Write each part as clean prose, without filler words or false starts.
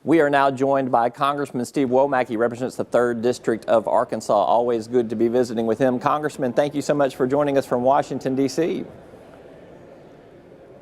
We are now joined by Congressman Steve Womack. He represents the 3rd District of Arkansas. Always good to be visiting with him. Congressman, thank you so much for joining us from Washington, D.C.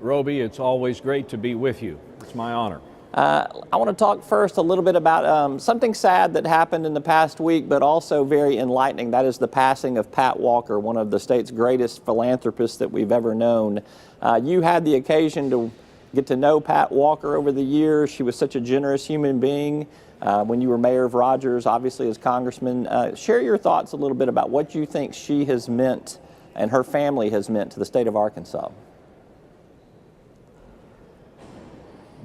Roby, it's always great to be with you. It's my honor. I want to talk first a little bit about something sad that happened in the past week, but also very enlightening. That is the passing of Pat Walker, one of the state's greatest philanthropists that we've ever known. You had the occasion to get to know Pat Walker over the years. She was such a generous human being when you were mayor of Rogers, obviously as congressman. Share your thoughts a little bit about what you think she has meant and her family has meant to the state of Arkansas.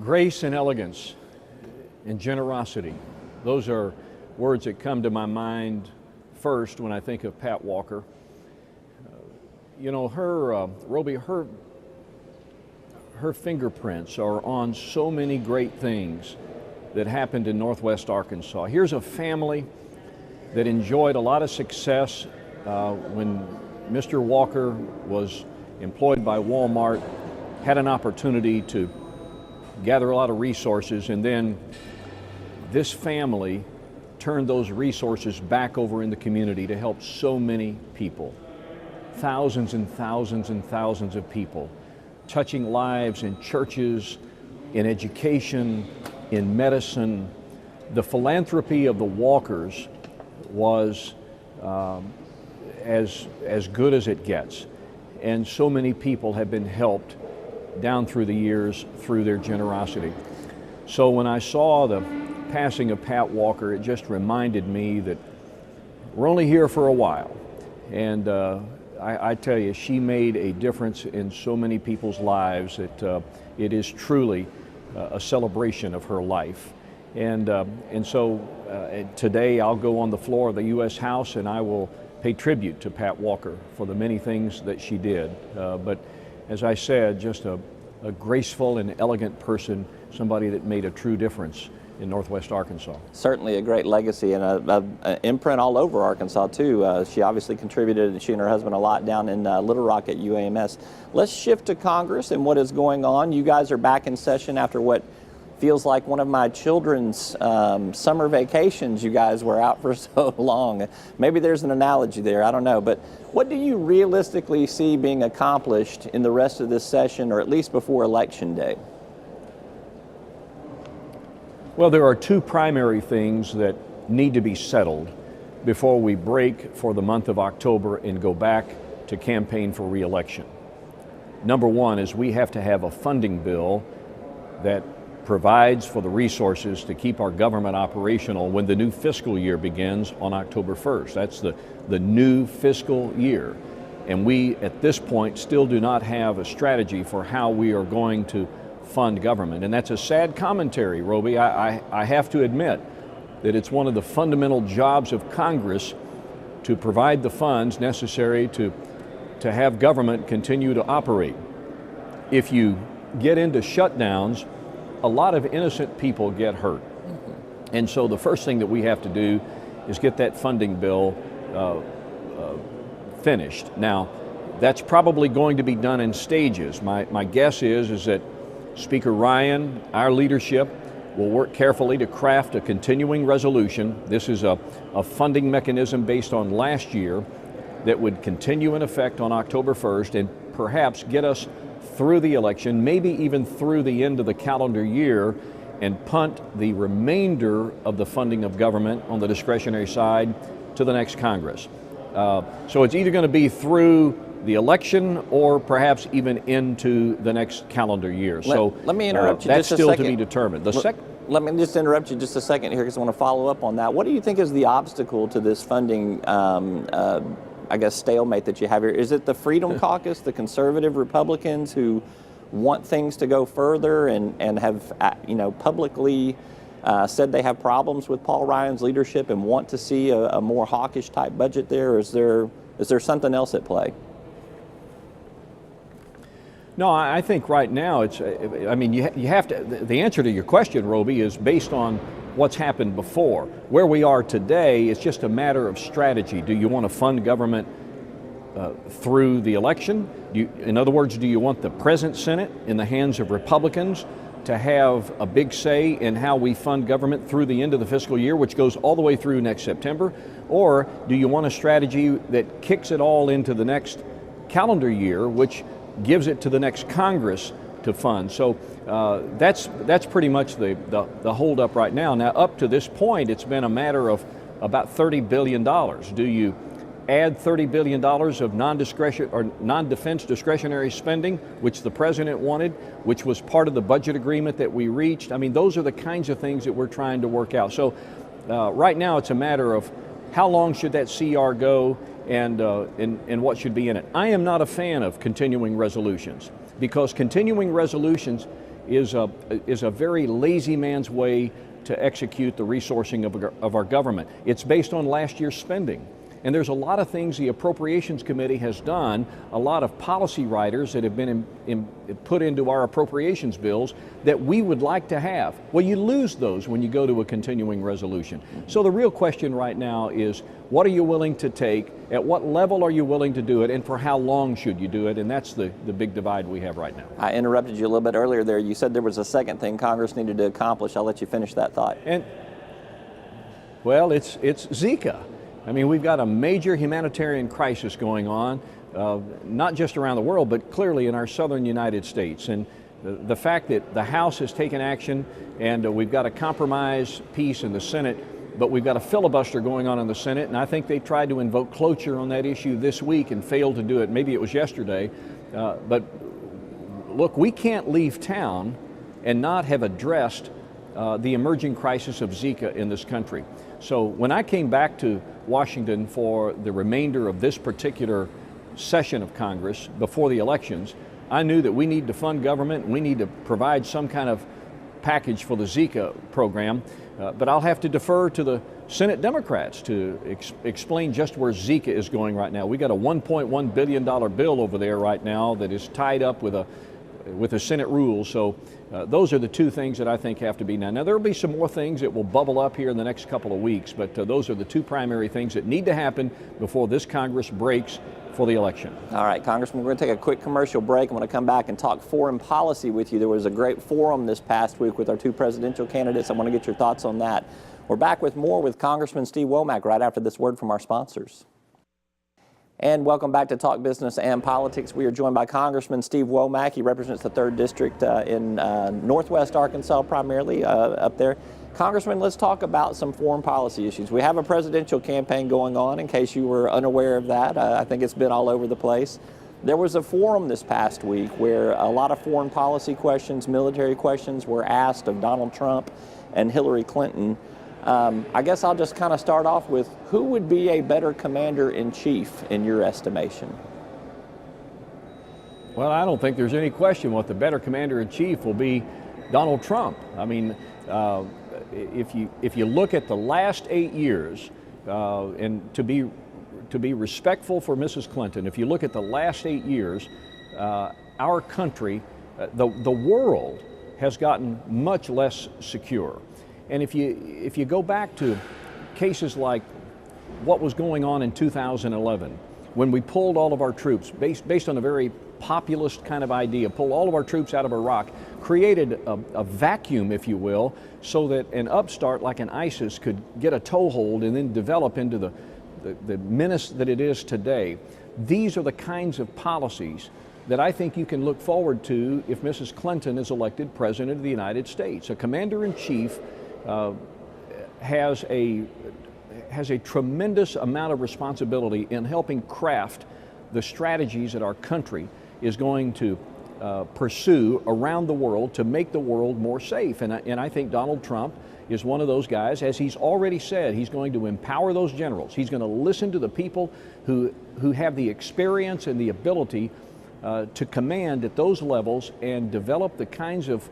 Grace and elegance and generosity. Those are words that come to my mind first when I think of Pat Walker. You know, Roby, her fingerprints are on so many great things that happened in Northwest Arkansas. Here's a family that enjoyed a lot of success when Mr. Walker was employed by Walmart, had an opportunity to gather a lot of resources, and then this family turned those resources back over in the community to help so many people. Thousands and thousands and thousands of people, touching lives in churches, in education, in medicine. The philanthropy of the Walkers was as good as it gets. And so many people have been helped down through the years through their generosity. So when I saw the passing of Pat Walker, it just reminded me that we're only here for a while. And I tell you, she made a difference in so many people's lives that it is truly a celebration of her life. And so today I'll go on the floor of the U.S. House and I will pay tribute to Pat Walker for the many things that she did. But as I said, just a graceful and elegant person, somebody that made a true difference in Northwest Arkansas. Certainly a great legacy and an imprint all over Arkansas too. She obviously contributed, she and her husband, a lot down in Little Rock at UAMS. Let's shift to Congress and what is going on. You guys are back in session after what feels like one of my children's summer vacations. You guys were out for so long. Maybe there's an analogy there, I don't know. But what do you realistically see being accomplished in the rest of this session, or at least before Election Day? Well, there are two primary things that need to be settled before we break for the month of October and go back to campaign for re-election. Number one is we have to have a funding bill that provides for the resources to keep our government operational when the new fiscal year begins on October 1st. That's the new fiscal year. And we, at this point, still do not have a strategy for how we are going to fund government. And that's a sad commentary, Roby. I have to admit that it's one of the fundamental jobs of Congress to provide the funds necessary to have government continue to operate. If you get into shutdowns, a lot of innocent people get hurt. And so the first thing that we have to do is get that funding bill finished. Now, that's probably going to be done in stages. My guess is that Speaker Ryan, our leadership, will work carefully to craft a continuing resolution. This is a funding mechanism based on last year that would continue in effect on October 1st and perhaps get us through the election, maybe even through the end of the calendar year, and punt the remainder of the funding of government on the discretionary side to the next Congress. So it's either going to be through the election or perhaps even into the next calendar year. Let me interrupt you that's just a second. Still to be determined. Let me just interrupt you just a second here because I want to follow up on that. What do you think is the obstacle to this funding I guess, stalemate that you have here? Is it the Freedom Caucus, the conservative Republicans who want things to go further and have, publicly said they have problems with Paul Ryan's leadership and want to see a more hawkish type budget there? Or is there something else at play? No, I think right now it's, you have to, the answer to your question, Roby, is based on what's happened before. Where we are today, it's just a matter of strategy. Do you want to fund government through the election? In other words, do you want the present Senate in the hands of Republicans to have a big say in how we fund government through the end of the fiscal year, which goes all the way through next September? Or do you want a strategy that kicks it all into the next calendar year, which gives it to the next Congress to fund? So that's pretty much the holdup right now. Now, up to this point, it's been a matter of about $30 billion. Do you add $30 billion of non-defense discretionary spending, which the president wanted, which was part of the budget agreement that we reached? I mean, those are the kinds of things that we're trying to work out. So right now, it's a matter of how long should that CR go, and what should be in it. I am not a fan of continuing resolutions, because continuing resolutions is a very lazy man's way to execute the resourcing of our government. It's based on last year's spending. And there's a lot of things the Appropriations Committee has done, a lot of policy writers that have been put into our appropriations bills that we would like to have. Well, you lose those when you go to a continuing resolution. So the real question right now is, what are you willing to take? At what level are you willing to do it? And for how long should you do it? And that's the big divide we have right now. I interrupted you a little bit earlier there. You said there was a second thing Congress needed to accomplish. I'll let you finish that thought. And, well, it's Zika. I mean, we've got a major humanitarian crisis going on, not just around the world, but clearly in our southern United States. And the fact that the House has taken action, and we've got a compromise piece in the Senate, but we've got a filibuster going on in the Senate, and I think they tried to invoke cloture on that issue this week and failed to do it. Maybe it was yesterday. But look, we can't leave town and not have addressed the emerging crisis of Zika in this country. So when I came back to Washington for the remainder of this particular session of Congress before the elections, I knew that we need to fund government, we need to provide some kind of package for the Zika program, but I'll have to defer to the Senate Democrats to explain just where Zika is going right now. We got a $1.1 billion bill over there right now that is tied up with a Senate rule. So those are the two things that I think have to be done. Now, there will be some more things that will bubble up here in the next couple of weeks, but those are the two primary things that need to happen before this Congress breaks for the election. All right, Congressman, we're going to take a quick commercial break. I'm going to come back and talk foreign policy with you. There was a great forum this past week with our two presidential candidates. I want to get your thoughts on that. We're back with more with Congressman Steve Womack right after this word from our sponsors. And welcome back to Talk Business and Politics. We are joined by Congressman Steve Womack. He represents the 3rd District in Northwest Arkansas, primarily up there. Congressman, let's talk about some foreign policy issues. We have a presidential campaign going on, in case you were unaware of that. I think it's been all over the place. There was a forum this past week where a lot of foreign policy questions, military questions were asked of Donald Trump and Hillary Clinton. I guess I'll just kind of start off with, who would be a better commander-in-chief in your estimation? Well, I don't think there's any question what the better commander-in-chief will be Donald Trump. I mean, if you look at the last 8 years, and to be respectful for Mrs. Clinton, if you look at the last 8 years, our country, the world has gotten much less secure. And if you go back to cases like what was going on in 2011, when we pulled all of our troops, based on a very populist kind of idea, pulled all of our troops out of Iraq, created a vacuum, if you will, so that an upstart like an ISIS could get a toehold and then develop into the menace that it is today. These are the kinds of policies that I think you can look forward to if Mrs. Clinton is elected President of the United States. A commander-in-chief has a tremendous amount of responsibility in helping craft the strategies that our country is going to pursue around the world to make the world more safe. And I think Donald Trump is one of those guys. As he's already said, he's going to empower those generals. He's going to listen to the people who have the experience and the ability to command at those levels and develop the kinds of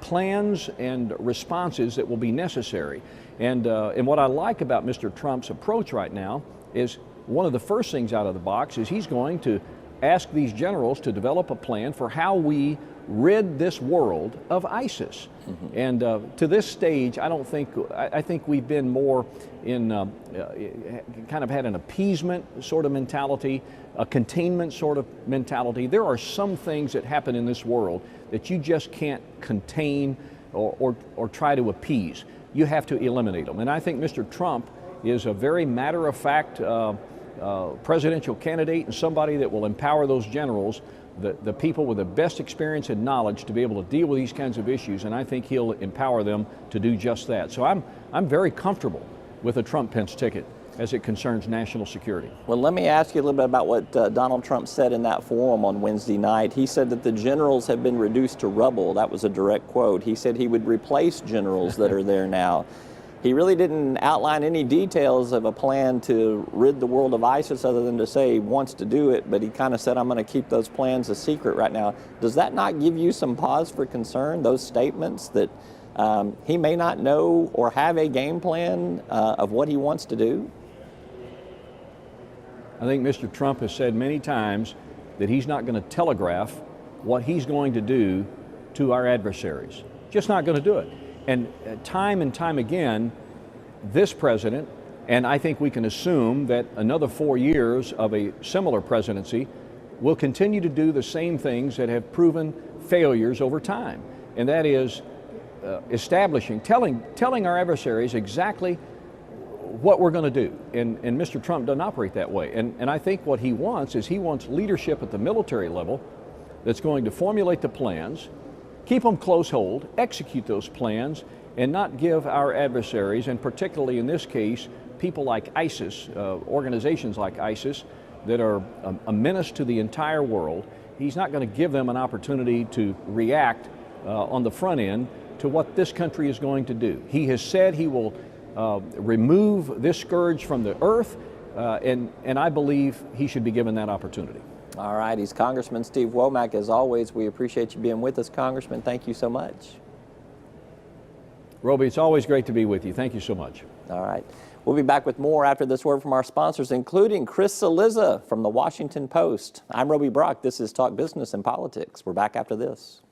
plans and responses that will be necessary. And what I like about Mr. Trump's approach right now is one of the first things out of the box is he's going to ask these generals to develop a plan for how we rid this world of ISIS. And to this stage, I think we've been more in kind of had an appeasement sort of mentality, a containment sort of mentality. There are some things that happen in this world that you just can't contain or try to appease. You have to eliminate them. And I think Mr. Trump is a very matter-of-fact presidential candidate and somebody that will empower those generals, the people with the best experience and knowledge to be able to deal with these kinds of issues, and I think he'll empower them to do just that. So I'm very comfortable with a Trump-Pence ticket as it concerns national security. Well, let me ask you a little bit about what Donald Trump said in that forum on Wednesday night. He said that the generals have been reduced to rubble. That was a direct quote. He said he would replace generals that are there now. He really didn't outline any details of a plan to rid the world of ISIS other than to say he wants to do it, but he kind of said, I'm going to keep those plans a secret right now. Does that not give you some pause for concern, those statements that he may not know or have a game plan of what he wants to do? I think Mr. Trump has said many times that he's not going to telegraph what he's going to do to our adversaries. Just not going to do it. And time again, this president, and I think we can assume that another 4 years of a similar presidency, will continue to do the same things that have proven failures over time. And that is telling our adversaries exactly what we're going to do. And Mr. Trump doesn't operate that way. And I think what he wants is he wants leadership at the military level that's going to formulate the plans, keep them close hold, execute those plans, and not give our adversaries, and particularly in this case, people like ISIS, organizations like ISIS, that are a menace to the entire world. He's not going to give them an opportunity to react on the front end to what this country is going to do. He has said he will remove this scourge from the earth, and I believe he should be given that opportunity. All right, he's Congressman Steve Womack. As always, we appreciate you being with us, Congressman. Thank you so much. Roby, it's always great to be with you. Thank you so much. All right. We'll be back with more after this word from our sponsors, including Chris Cillizza from the Washington Post. I'm Roby Brock. This is Talk Business and Politics. We're back after this.